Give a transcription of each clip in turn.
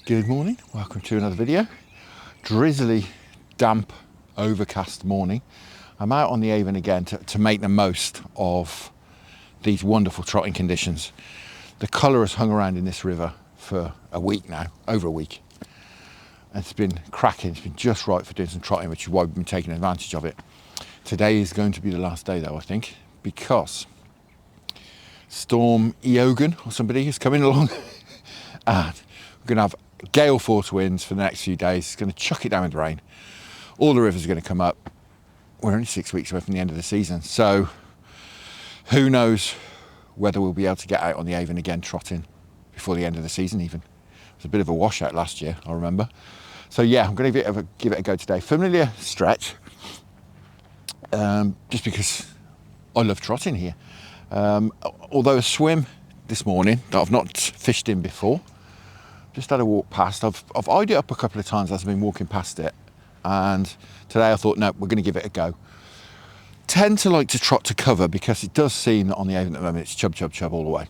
Good morning, welcome to another video. Drizzly, damp, overcast morning. I'm out on the Avon again to make the most of these wonderful trotting conditions. The colour has hung around in this river for a week now, over a week. And it's been cracking, it's been just right for doing some trotting, which is why we've been taking advantage of it. Today is going to be the last day though, I think, because Storm Eogan or somebody is coming along and we're going to have gale force winds for the next few days. It's going to chuck it down with rain. All the rivers are going to come up. We're only 6 weeks away from the end of the season, so who knows whether we'll be able to get out on the Avon again trotting before the end of the season even. It was a bit of a washout last year, I remember. So yeah, I'm going to give it a go today. Familiar stretch, just because I love trotting here. Although a swim this morning that I've not fished in before, just had a walk past. I've eyed it up a couple of times as I've been walking past it, and today I thought, no, we're going to give it a go. Tend to like to trot to cover because it does seem that on the Avon at the moment it's chub, chub, chub all the way.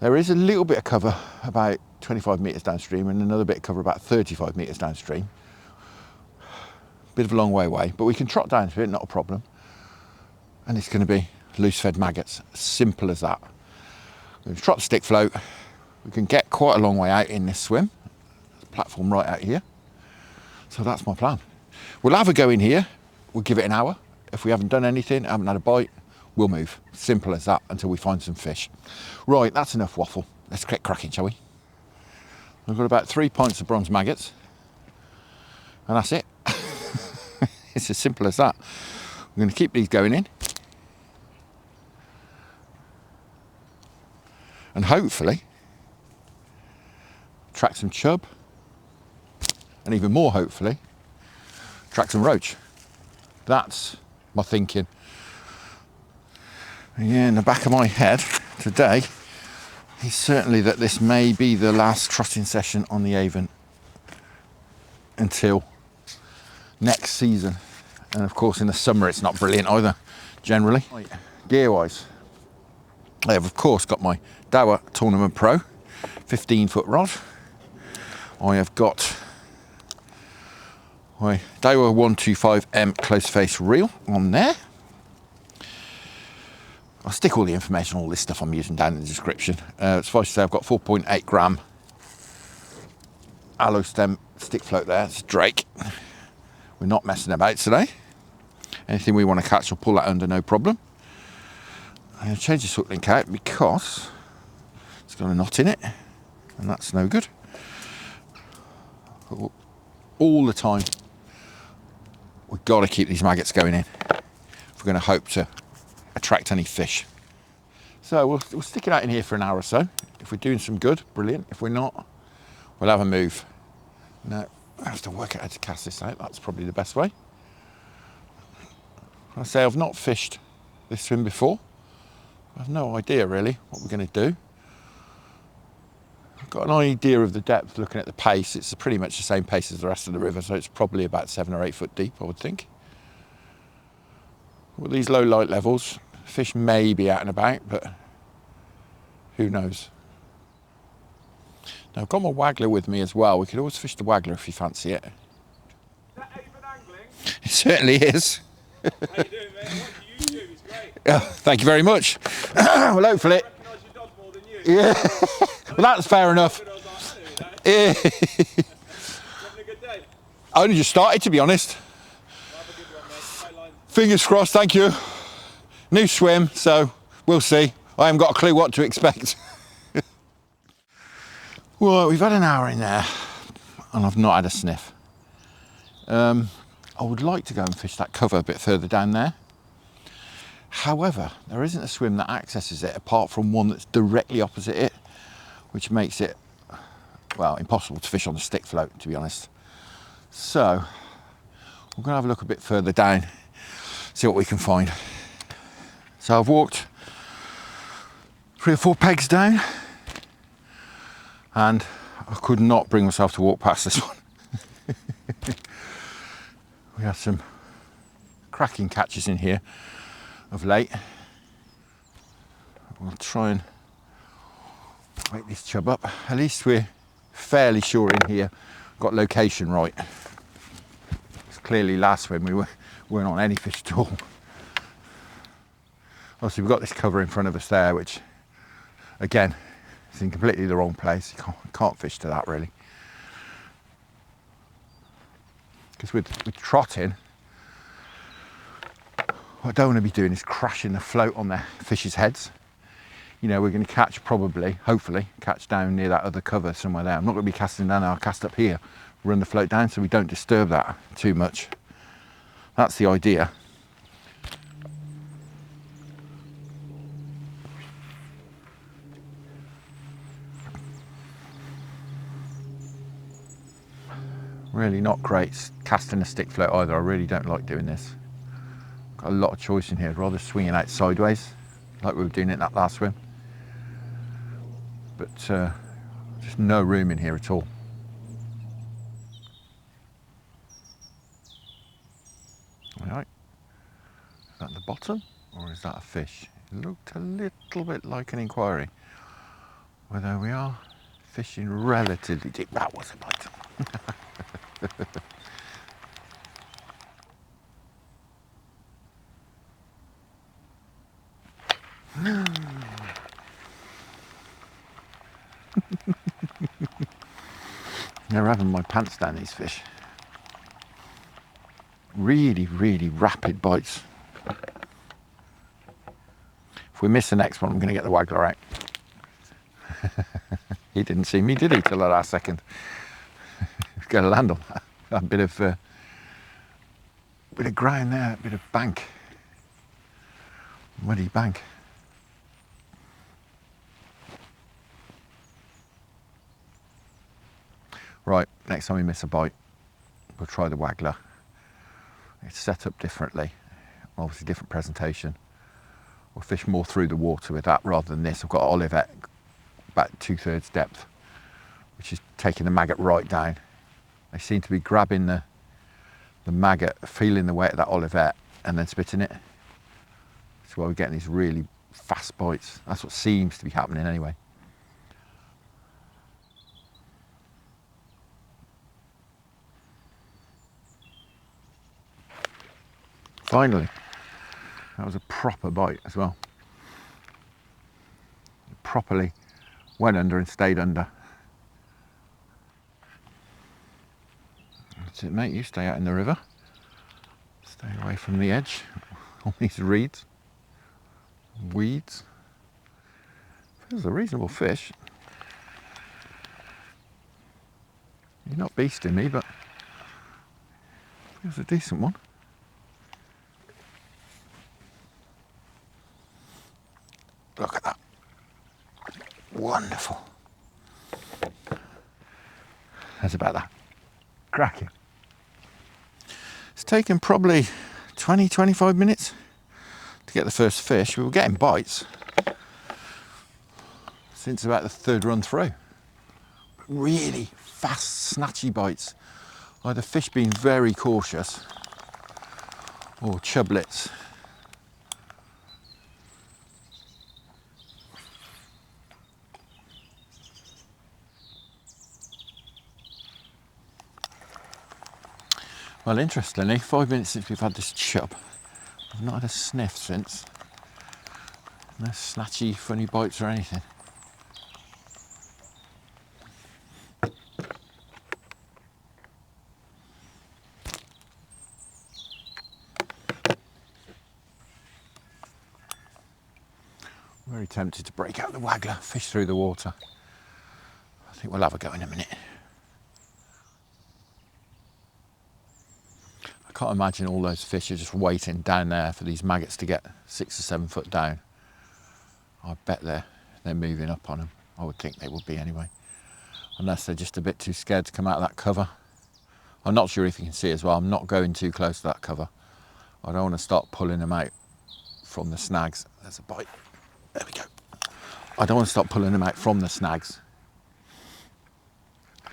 There is a little bit of cover about 25 metres downstream and another bit of cover about 35 metres downstream. Bit of a long way away, but we can trot down to it, not a problem. And it's going to be loose-fed maggots, simple as that. We're going to trot the stick float. We can get quite a long way out in this swim. There's a platform right out here. So that's my plan. We'll have a go in here. We'll give it an hour. If we haven't done anything, haven't had a bite, we'll move. Simple as that until we find some fish. Right, that's enough waffle. Let's get cracking, shall we? We've got about 3 pints of bronze maggots. And that's it. It's as simple as that. We're going to keep these going in. And hopefully track some chub, and even more hopefully track some roach. That's my thinking. And yeah, in the back of my head today is certainly that this may be the last trotting session on the Avon until next season. And of course in the summer it's not brilliant either, generally. Gear wise, I have of course got my Dower Tournament Pro 15-foot rod. I have got my Dower 125M close face reel on there. I'll stick all the information, all this stuff I'm using down in the description. Suffice to say I've got 4.8 gram aloe stem stick float there. It's Drake. We're not messing about today. Anything we want to catch, I'll pull that under, no problem. I'm going to change this hook link out because it's got a knot in it, and that's no good. All the time, we've got to keep these maggots going in if we're going to hope to attract any fish. So we'll stick it out in here for an hour or so. If we're doing some good, brilliant. If we're not, we'll have a move. Now, I have to work out how to cast this out. That's probably the best way. I say I've not fished this swim before. I have no idea really what we're going to do. I've got an idea of the depth looking at the pace. It's pretty much the same pace as the rest of the river, so it's probably about 7 or 8 foot deep, I would think. With these low light levels, fish may be out and about, but who knows. Now I've got my Waggler with me as well. We could always fish the Waggler if you fancy it. Is that Avon angling? It certainly is. How you doing, man? What do you do? It's great. Thank you very much. Well, hopefully. I recognise your dog more than you. Yeah. Well, that's fair enough. Yeah. Having a good day? I only just started, to be honest. Well, have a good one, mate. Tight line. Fingers crossed, thank you. New swim, so we'll see. I haven't got a clue what to expect. Well, we've had an hour in there and I've not had a sniff. I would like to go and fish that cover a bit further down there. However, there isn't a swim that accesses it apart from one that's directly opposite it, which makes it, well, impossible to fish on the stick float, to be honest. So we're going to have a look a bit further down, see what we can find. So I've walked 3 or 4 pegs down and I could not bring myself to walk past this one. We have some cracking catches in here of late. We'll try and wake this chub up. At least we're fairly sure in here got location right. It's clearly last swim we weren't on any fish at all. Obviously we've got this cover in front of us there, which again, it's in completely the wrong place. You can't fish to that really. Because with trotting, what I don't want to be doing is crashing the float on the fish's heads. You know, we're going to catch probably, hopefully, catch down near that other cover somewhere there. I'm not going to be casting down, I'll cast up here, run the float down so we don't disturb that too much. That's the idea. Really not great casting a stick float either. I really don't like doing this. Got a lot of choice in here. I'd rather swinging out sideways like we were doing it in that last swim. But just no room in here at all. All right. Is that the bottom or is that a fish? It looked a little bit like an inquiry. Well, there we are, fishing relatively deep. That was a bite. They're having my pants down, these fish. Really, really rapid bites. If we miss the next one, I'm going to get the waggler out. He didn't see me, did he, till the last second? He's going to land on that. A bit of ground there, a bit of bank. Muddy bank. Right, next time we miss a bite, we'll try the waggler. It's set up differently, obviously different presentation. We'll fish more through the water with that rather than this. I've got Olivet about 2/3 depth, which is taking the maggot right down. They seem to be grabbing the maggot, feeling the weight of that Olivet and then spitting it. That's why we're getting these really fast bites. That's what seems to be happening anyway. Finally, that was a proper bite as well. It properly went under and stayed under. That's it, mate, you stay out in the river. Stay away from the edge, all these reeds, weeds. Feels a reasonable fish. You're not beasting me, but feels a decent one. Look at that. Wonderful. That's about that. Cracking. It's taken probably 20-25 minutes to get the first fish. We were getting bites since about the third run through. Really fast, snatchy bites. Either fish being very cautious or chublets. Well, interestingly, 5 minutes since we've had this chub, I've not had a sniff since. No snatchy, funny bites or anything. Very tempted to break out the waggler, fish through the water. I think we'll have a go in a minute. I can't imagine all those fish are just waiting down there for these maggots to get 6 or 7 foot down. I bet they're moving up on them. I would think they would be anyway. Unless they're just a bit too scared to come out of that cover. I'm not sure if you can see as well, I'm not going too close to that cover. I don't want to start pulling them out from the snags. There's a bite. There we go. I don't want to start pulling them out from the snags. I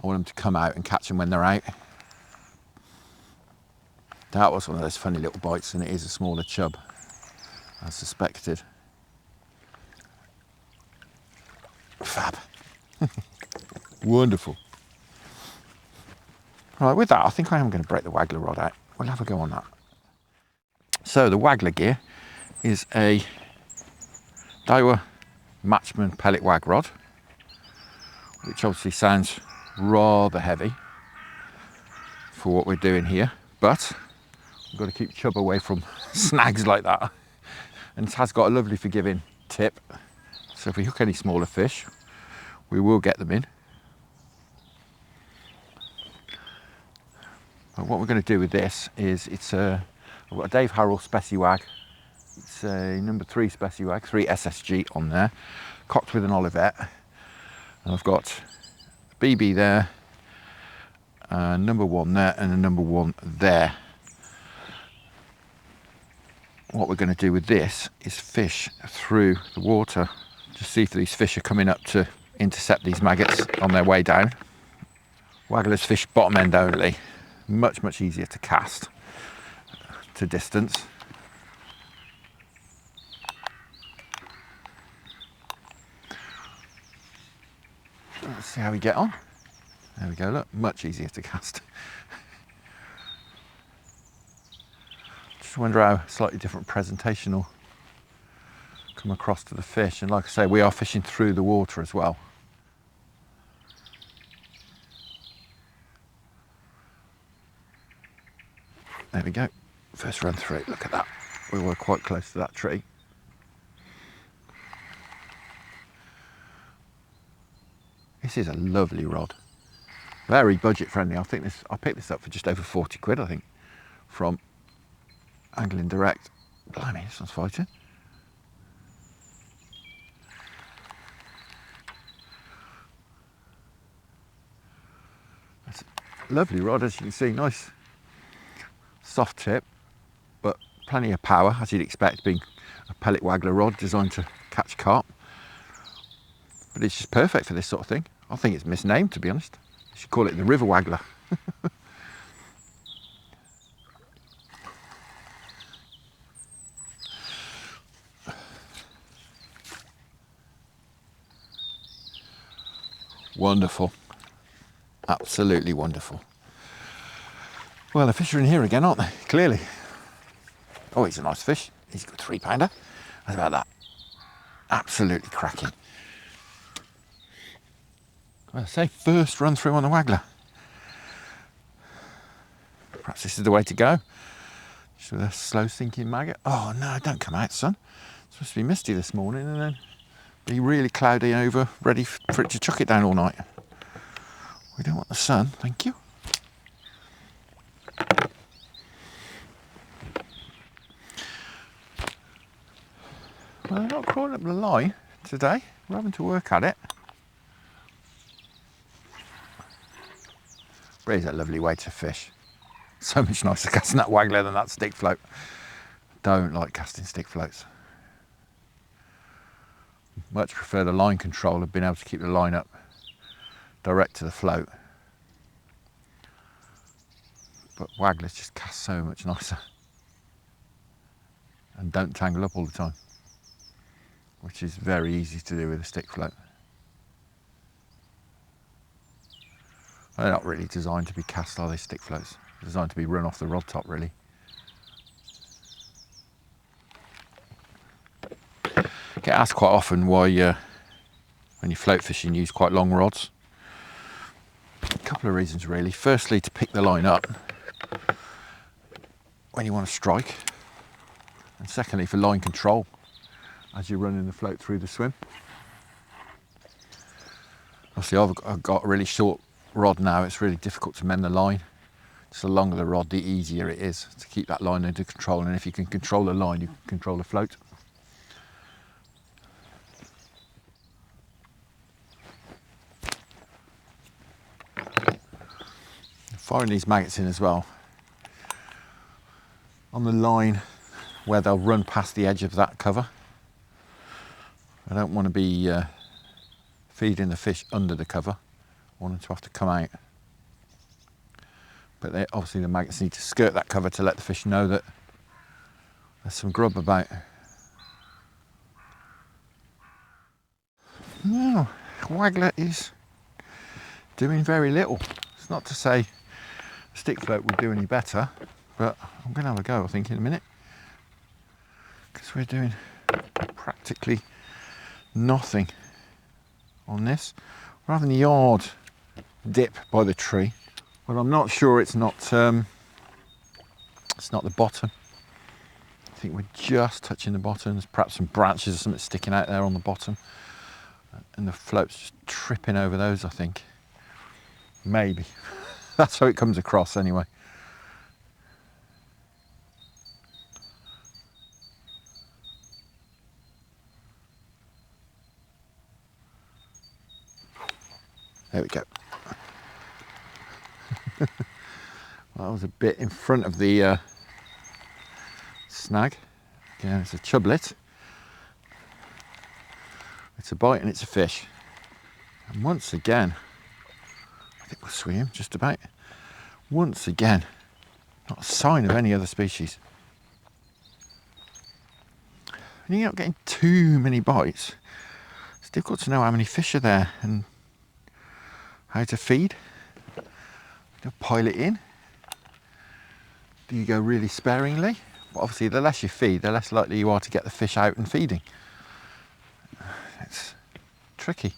want them to come out and catch them when they're out. That was one of those funny little bites, and it is a smaller chub, as suspected. Fab. Wonderful. Right, with that, I think I am going to break the Waggler rod out. We'll have a go on that. So the Waggler gear is a Daiwa Matchman pellet wag rod, which obviously sounds rather heavy for what we're doing here, but we've got to keep chub away from snags like that. And it has got a lovely forgiving tip, so if we hook any smaller fish, we will get them in. But what we're going to do with this is I've got a Dave Harrell Speci-Wag. It's a number 3 Speci-Wag, 3 SSG on there, cocked with an Olivet. And I've got a BB there, number 1 there, and a number 1 there. What we're going to do with this is fish through the water to see if these fish are coming up to intercept these maggots on their way down. Wagglers fish bottom end only. Much easier to cast to distance. Let's see how we get on. There we go, look, much easier to cast. Just wonder how slightly different presentation will come across to the fish. And like I say, we are fishing through the water as well. There we go, first run through, look at that. We were quite close to that tree. This is a lovely rod, very budget friendly. I picked this up for just over 40 quid, I think, from Angling Direct. Blimey, this one's fighting. That's a lovely rod, as you can see, nice soft tip, but plenty of power, as you'd expect, being a pellet waggler rod designed to catch carp. But it's just perfect for this sort of thing. I think it's misnamed, to be honest. You should call it the River Waggler. Wonderful. Absolutely wonderful. Well, the fish are in here again, aren't they? Clearly. Oh, he's a nice fish. He's a good 3-pounder. How's about that? Absolutely cracking. Well, I say first run through on the Waggler. Perhaps this is the way to go. Just with a slow sinking maggot. Oh no, don't come out, son. It's supposed to be misty this morning and then be really cloudy over, ready for it to chuck it down all night. We don't want the sun, thank you. Well, they're not crawling up the line today. We're having to work at it. But it is a lovely way to fish. So much nicer casting that Waggler than that stick float. Don't like casting stick floats. Much prefer the line control of being able to keep the line up direct to the float. But Wagglers just cast so much nicer and don't tangle up all the time, which is very easy to do with a stick float. They're not really designed to be cast, are they, stick floats? They're designed to be run off the rod top, really. I get asked quite often why when you float fishing you use quite long rods. A couple of reasons really. Firstly, to pick the line up when you want to strike, and secondly for line control as you're running the float through the swim. Obviously I've got a really short rod now, it's really difficult to mend the line. So the longer the rod, the easier it is to keep that line under control, and if you can control the line, you can control the float. Firing these maggots in as well. On the line where they'll run past the edge of that cover. I don't want to be feeding the fish under the cover. I want them to have to come out. But obviously the maggots need to skirt that cover to let the fish know that there's some grub about. Now, Waggler is doing very little. It's not to say a stick float would do any better, but I'm going to have a go, I think, in a minute, because we're doing practically nothing on this. We're having the odd dip by the tree, but I'm not sure it's not the bottom. I think we're just touching the bottom. There's perhaps some branches or something sticking out there on the bottom, and the float's just tripping over those, I think. Maybe. That's how it comes across anyway. There we go. Well, that was a bit in front of the snag. Again, it's a chublet. It's a bite and it's a fish. And once again, I think we'll swim just about. Once again, not a sign of any other species. And you're not getting too many bites. It's difficult to know how many fish are there and how to feed. Do you pile it in? Do you go really sparingly? But obviously, the less you feed, the less likely you are to get the fish out and feeding. It's tricky.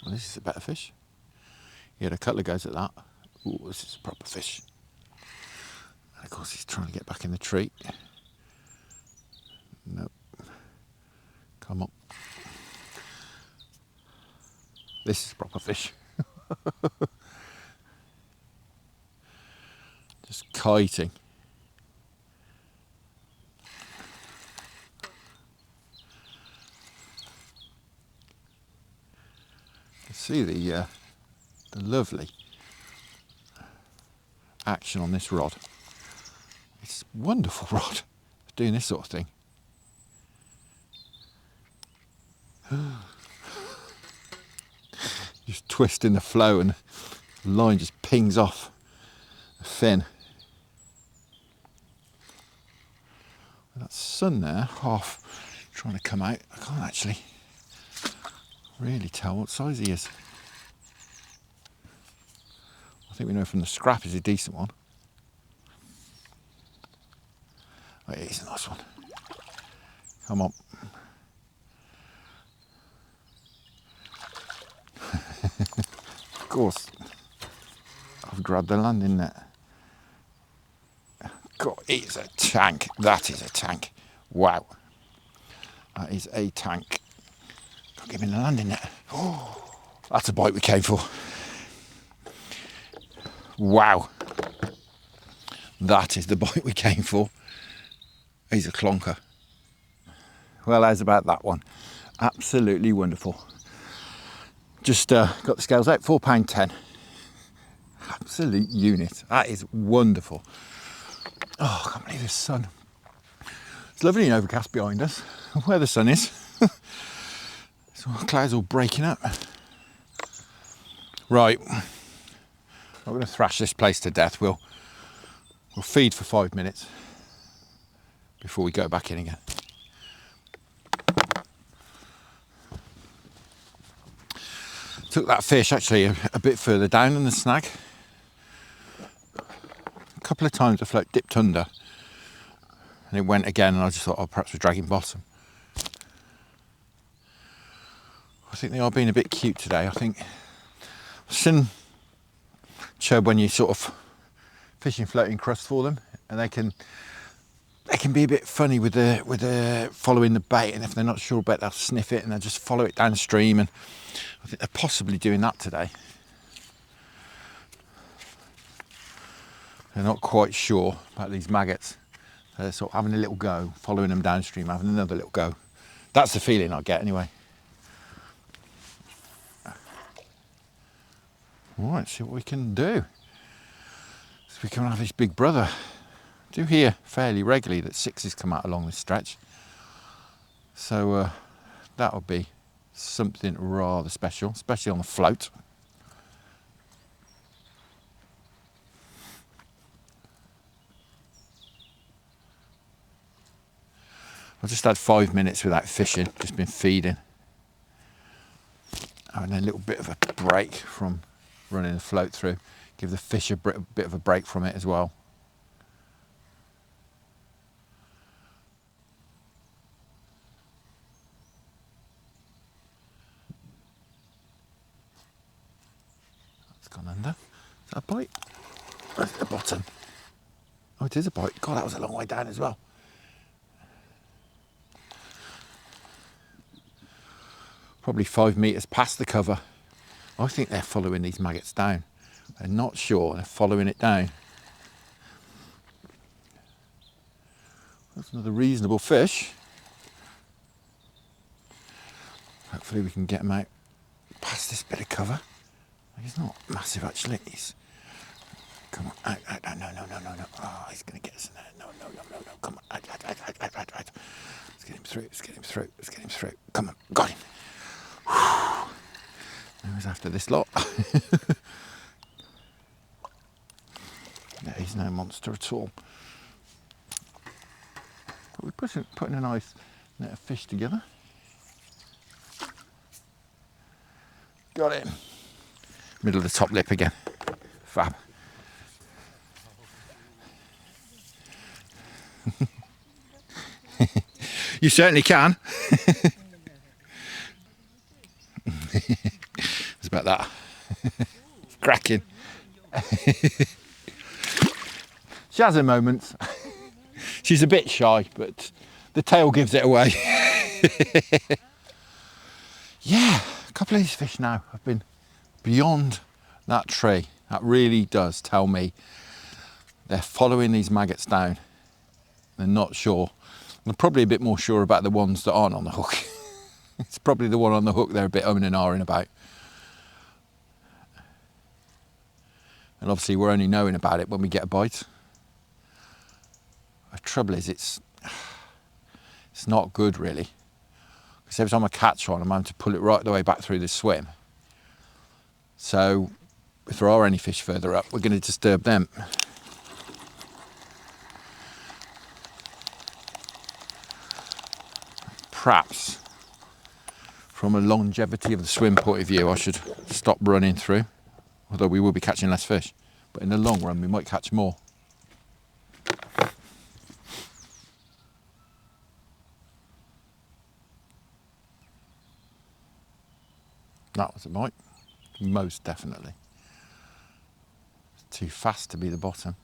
Well, this is a better fish. He had a couple of goes at that. Ooh, this is a proper fish. And of course, he's trying to get back in the tree. Nope. Come on. This is proper fish. Just kiting. You can see the lovely action on this rod. It's a wonderful rod for doing this sort of thing. Just twisting the flow and the line just pings off the fin. And that sun there, half trying to come out. I can't actually really tell what size he is. I think we know from the scrap he's a decent one. Oh, yeah, he's a nice one. Come on. Of course, I've grabbed the landing net. God, it's a tank. That is a tank. Wow. That is a tank. Can't give me the landing net. Oh, that's a bite we came for. Wow. That is the bite we came for. He's a clonker. Well, how's about that one? Absolutely wonderful. Just got the scales out, £4.10. Absolute unit. That is wonderful. Oh, I can't believe the sun. It's lovely and overcast behind us. Where the sun is. So clouds all breaking up. Right. I'm going to thrash this place to death. We'll feed for 5 minutes before we go back in again. Took that fish actually a bit further down than the snag. A couple of times the float dipped under and it went again, and I just thought, oh, perhaps we're dragging bottom. I think they are being a bit cute today. I think I've seen chub when you sort of fishing floating crust for them, and they can be a bit funny with the following the bait, and if they're not sure about, they'll sniff it and they'll just follow it downstream, and I think they're possibly doing that today. They're not quite sure about these maggots. They're sort of having a little go, following them downstream, having another little go. That's the feeling I get anyway. All right, see what we can do. So we can have his big brother. I do hear fairly regularly that sixes come out along this stretch. So that'll be something rather special, especially on the float. just had 5 minutes without fishing, just been feeding. Having a little bit of a break from running the float through. Give the fish a bit of a break from it as well. That's gone under. Is that a bite? That's the bottom. Oh, it is a bite. God, that was a long way down as well. Probably 5 metres past the cover. I think they're following these maggots down. They're not sure, they're following it down. That's another reasonable fish. Hopefully we can get him out past this bit of cover. He's not massive actually. He's... Come on, out, no. Oh, he's going to get us in there. No. Come on, out. Let's get him through. Come on, got him. Now he's after this lot. No, he's no monster at all. But we're putting a nice net of fish together. Got him. Middle of the top lip again. Fab. You certainly can. It's about that. Cracking. She has her moments. She's a bit shy, but the tail gives it away. Yeah, a couple of these fish now have been beyond that tree. That really does tell me they're following these maggots down. They're not sure. I'm probably a bit more sure about the ones that aren't on the hook. It's probably the one on the hook they're a bit umming and ahhing about. And obviously we're only knowing about it when we get a bite. The trouble is it's not good really. Because every time I catch one, I'm having to pull it right the way back through the swim. So if there are any fish further up, we're going to disturb them. Perhaps from a longevity of the swim point of view, I should stop running through, although we will be catching less fish. But in the long run, we might catch more. That was a bite, most definitely. It's too fast to be the bottom.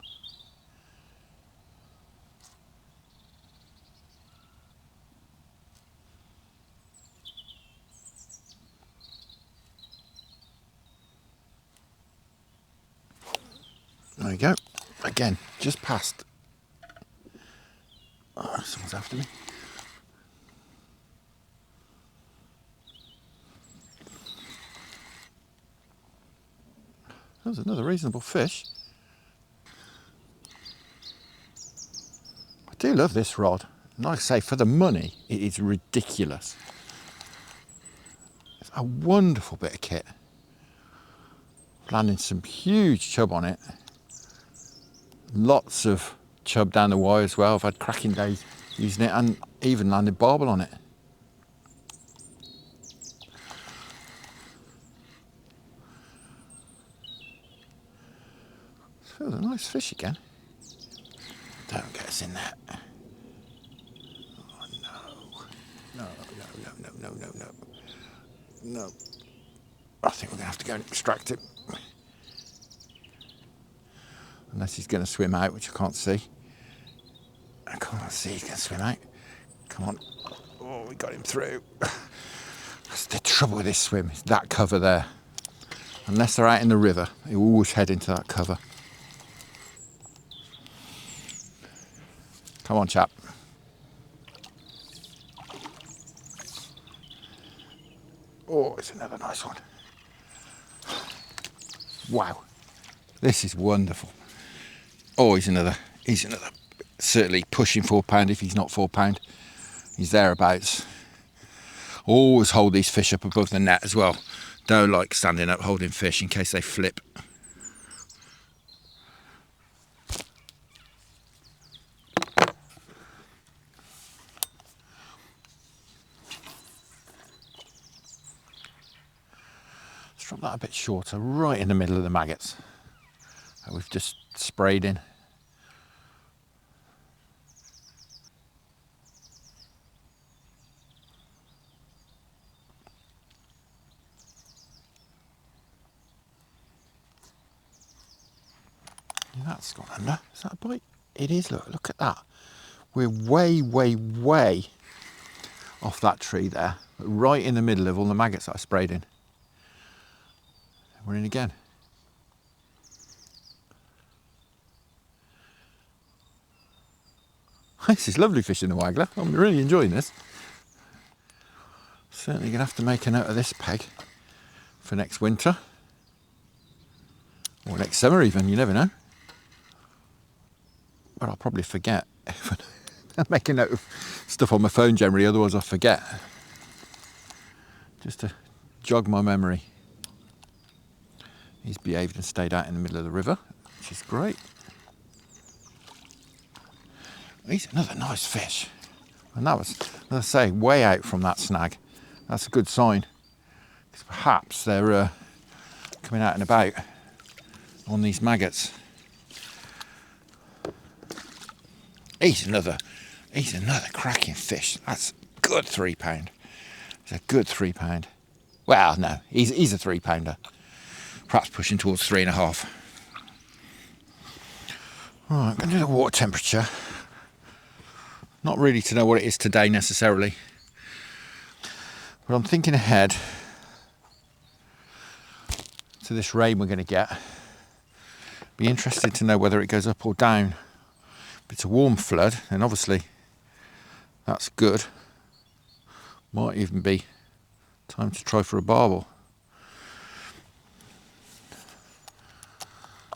There we go. Again, just past. Oh, someone's after me. There's another reasonable fish. I do love this rod. And like I say, for the money, it is ridiculous. It's a wonderful bit of kit. Landing some huge chub on it. Lots of chub down the wire as well. I've had cracking days using it and even landed barbel on it. Feels a nice fish again. Don't get us in there. Oh no. No. I think we're going to have to go and extract it. Unless he's going to swim out, which I can't see. I can't see he's going to swim out. Come on. Oh, we got him through. That's the trouble with this swim, is that cover there. Unless they're out in the river, they always head into that cover. Come on, chap. Oh, it's another nice one. Wow. This is wonderful. Oh, he's another. Certainly pushing £4 if he's not £4. He's thereabouts. Always hold these fish up above the net as well. Don't like standing up holding fish in case they flip. Let's drop that a bit shorter, right in the middle of the maggots that we've just sprayed in. That's gone under. Is that a bite? It is, look at that. We're way, way, way off that tree there, right in the middle of all the maggots that I sprayed in. We're in again. This is lovely fishing the waggler. I'm really enjoying this. Certainly going to have to make a note of this peg for next winter. Or next summer even, you never know. But I'll probably forget. I make a note of stuff on my phone generally, otherwise I'll forget. Just to jog my memory. He's behaved and stayed out in the middle of the river, which is great. He's another nice fish. And that was, as I say, way out from that snag. That's a good sign. Because perhaps they're coming out and about on these maggots. He's another cracking fish. That's a good £3. It's a good £3. Well, no, he's a £3. Perhaps pushing towards 3.5. Right, I'm going to do the water temperature. Not really to know what it is today necessarily, but I'm thinking ahead to this rain we're going to get. Be interested to know whether it goes up or down. If it's a warm flood, then obviously that's good. Might even be time to try for a barbel.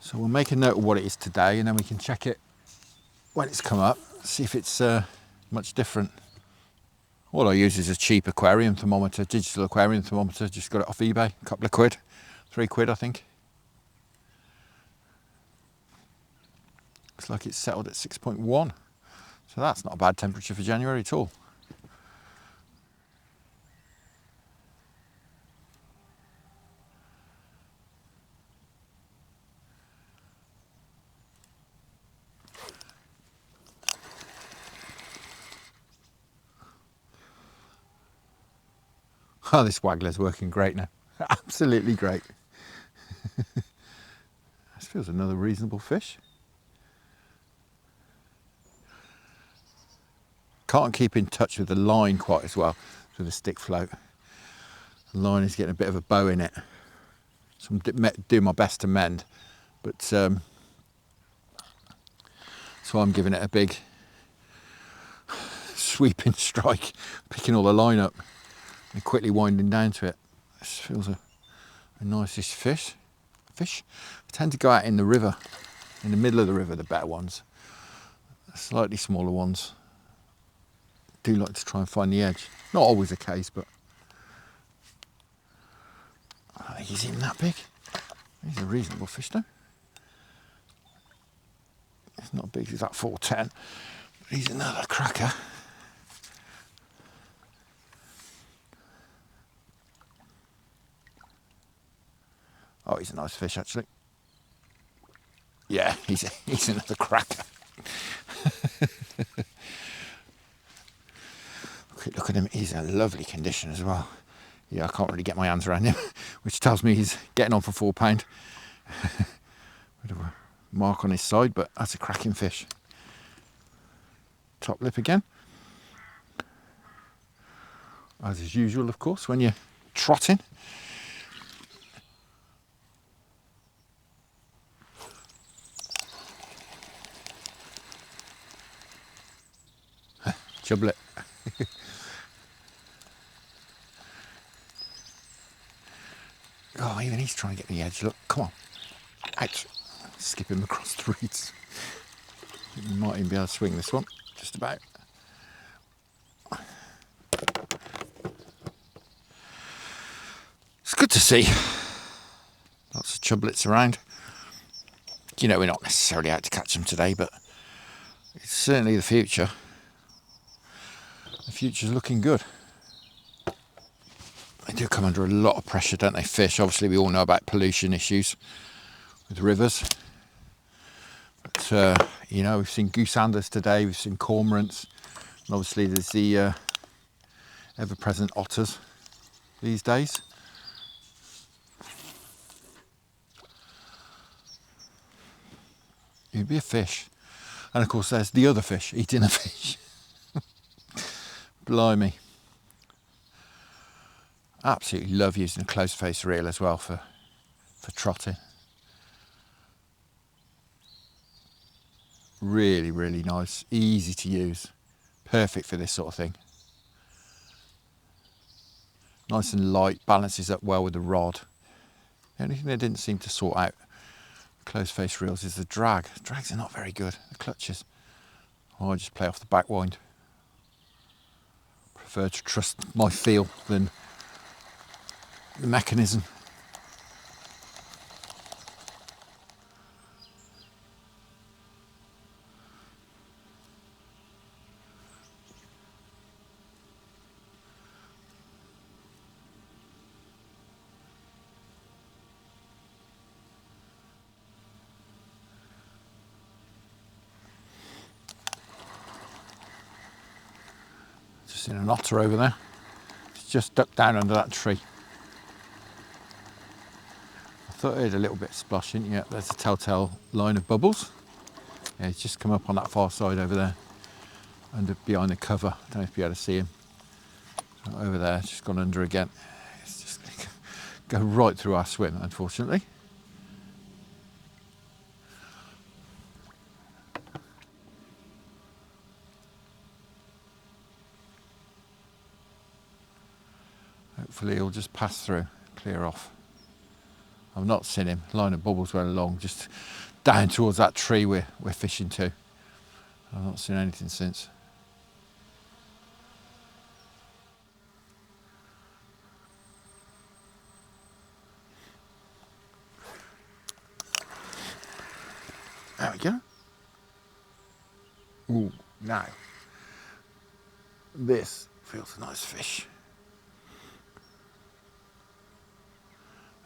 So we'll make a note of what it is today, and then we can check it when it's come up, see if it's much different. All I use is a cheap aquarium thermometer, digital aquarium thermometer. Just got it off eBay, a couple of quid, £3 I think. Looks like it's settled at 6.1, so that's not a bad temperature for January at all. Oh, this waggler's working great now. Absolutely great. This feels another reasonable fish. Can't keep in touch with the line quite as well with the stick float. The line is getting a bit of a bow in it. So I'm doing my best to mend, but so I'm giving it a big sweeping strike, picking all the line up and quickly winding down to it. This feels a nice-ish fish. I tend to go out in the river, in the middle of the river, the better ones. The slightly smaller ones do like to try and find the edge. Not always the case, but he's even that big. He's a reasonable fish though. It's not big as that 410, but he's another cracker. Oh, he's a nice fish actually. Yeah, he's another cracker. Look at him, he's in lovely condition as well. Yeah, I can't really get my hands around him, which tells me he's getting on for £4. Bit of a mark on his side, but that's a cracking fish. Top lip again. As is usual, of course, when you're trotting. Chublet. Oh, even he's trying to get the edge. Look, come on. Out. Skip him across the reeds. You might even be able to swing this one. Just about. It's good to see. Lots of chublets around. You know, we're not necessarily out to catch them today, but it's certainly the future. The future's looking good. They do come under a lot of pressure, don't they, fish? Obviously, we all know about pollution issues with rivers. But, you know, we've seen gooseanders today, we've seen cormorants, and obviously there's the ever-present otters these days. You'd be a fish. And of course, there's the other fish eating a fish. Blimey. Absolutely love using a close face reel as well for trotting. Really, really nice, easy to use, perfect for this sort of thing. Nice and light, balances up well with the rod. The only thing they didn't seem to sort out close face reels is the drag. The drags are not very good, the clutches. Oh, I just play off the back wind. Prefer to trust my feel than the mechanism. Just seen an otter over there. It's just ducked down under that tree. I thought I heard a little bit of splashing. Yeah, there's a telltale line of bubbles. Yeah, he's just come up on that far side over there, under behind the cover. I don't know if you'll be able to see him. Over there, just gone under again. It's just go right through our swim, unfortunately. Hopefully he'll just pass through, clear off. I've not seen him. Line of bubbles went along, just down towards that tree we're fishing to. I've not seen anything since. There we go. Ooh, now, this feels a nice fish.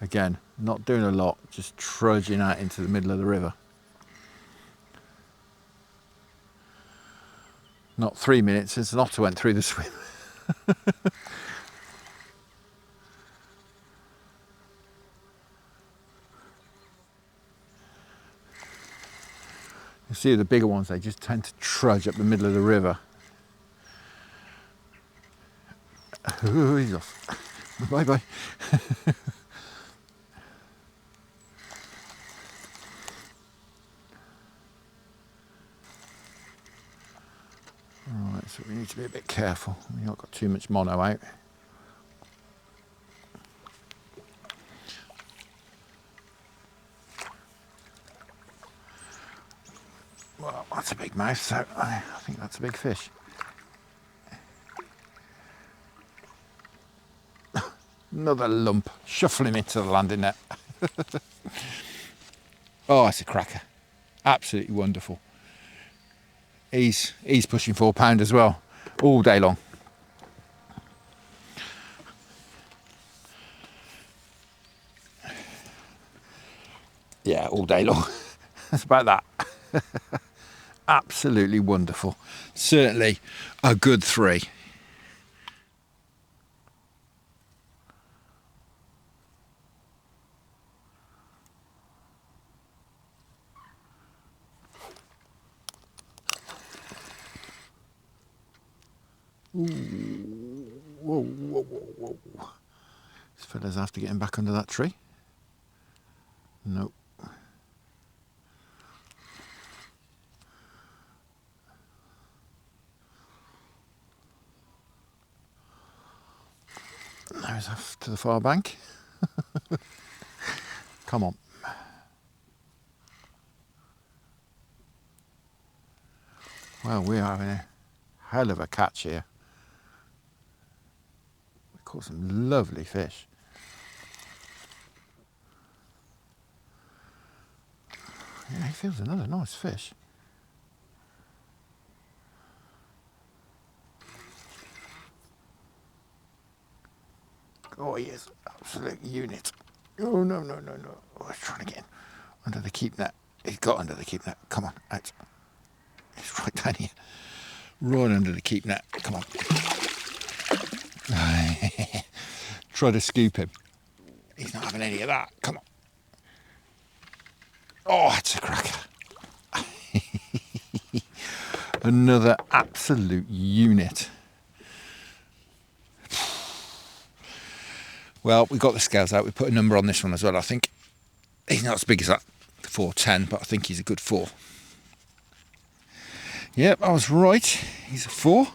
Again, not doing a lot, just trudging out into the middle of the river. Not 3 minutes since an otter went through the swim. You see the bigger ones, they just tend to trudge up the middle of the river. Oh, he's off. Bye-bye. Right, so we need to be a bit careful. We've not got too much mono out. Well, that's a big mouth, so I think that's a big fish. Another lump, shuffle him into the landing net. Oh, it's a cracker. Absolutely wonderful. He's pushing 4 pound as well, all day long. Yeah, all day long. That's about that. Absolutely wonderful. Certainly a good 3. Ooh. Whoa, whoa, whoa, whoa. This fella's after getting back under that tree. Nope. Now he's off to the far bank. Come on. Well, we are having a hell of a catch here. We caught some lovely fish. Yeah, he feels another nice fish. Oh, he is absolute unit. Oh, no. Oh, he's trying to get in under the keep net. He's got under the keep net. Come on, out. He's right down here. Right under the keep net. Come on. Try to scoop him. He's not having any of that. Come on. Oh, that's a cracker. Another absolute unit. Well, we got the scales out. We put a number on this one as well, I think. He's not as big as that 410, but I think he's a good 4. Yep, I was right. He's a 4.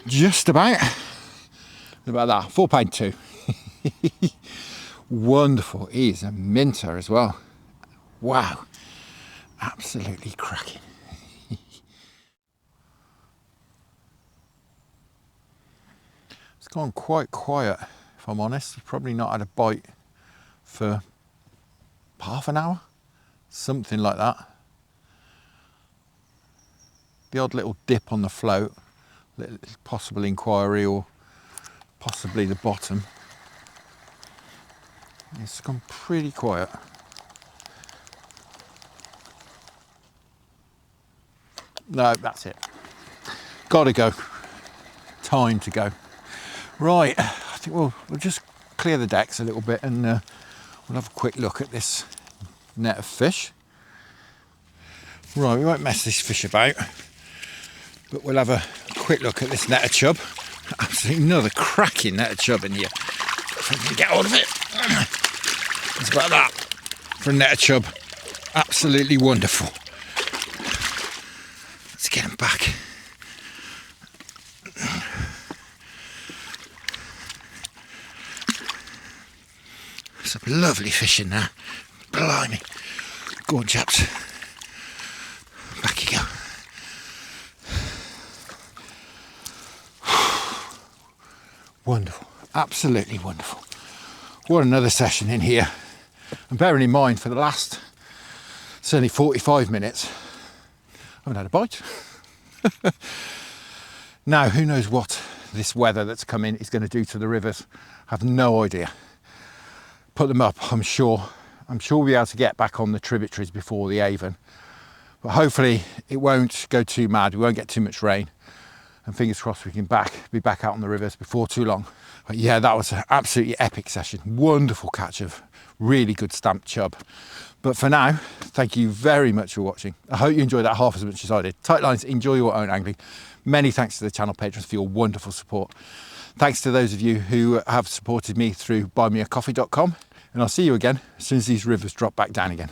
Just about. About that. £4.2. Wonderful. He's a minter as well. Wow. Absolutely cracking. It's gone quite quiet, if I'm honest. I've probably not had a bite for half an hour. Something like that. The odd little dip on the float. Little possible inquiry or possibly the bottom. It's gone pretty quiet. No, that's it. Gotta go. Time to go. Right, I think we'll just clear the decks a little bit and we'll have a quick look at this net of fish. Right, we won't mess this fish about, but we'll have a quick look at this net of chub. Absolutely another cracking net of chub in here. If I can get hold of it. It's about that for a net of chub. Absolutely wonderful. Let's get him back. Some lovely fish in there. Blimey. Go on, chaps. Back you go. Wonderful. Absolutely wonderful. What another session in here. And bearing in mind, for the last certainly 45 minutes, I haven't had a bite. Now, who knows what this weather that's come in is going to do to the rivers. I have no idea. Put them up, I'm sure. I'm sure we'll be able to get back on the tributaries before the Avon. But hopefully it won't go too mad. We won't get too much rain. And fingers crossed we can be back out on the rivers before too long. But yeah, that was an absolutely epic session. Wonderful catch of really good stamped chub. But for now, thank you very much for watching. I hope you enjoyed that half as much as I did. Tight lines, enjoy your own angling. Many thanks to the channel patrons for your wonderful support. Thanks to those of you who have supported me through buymeacoffee.com. And I'll see you again as soon as these rivers drop back down again.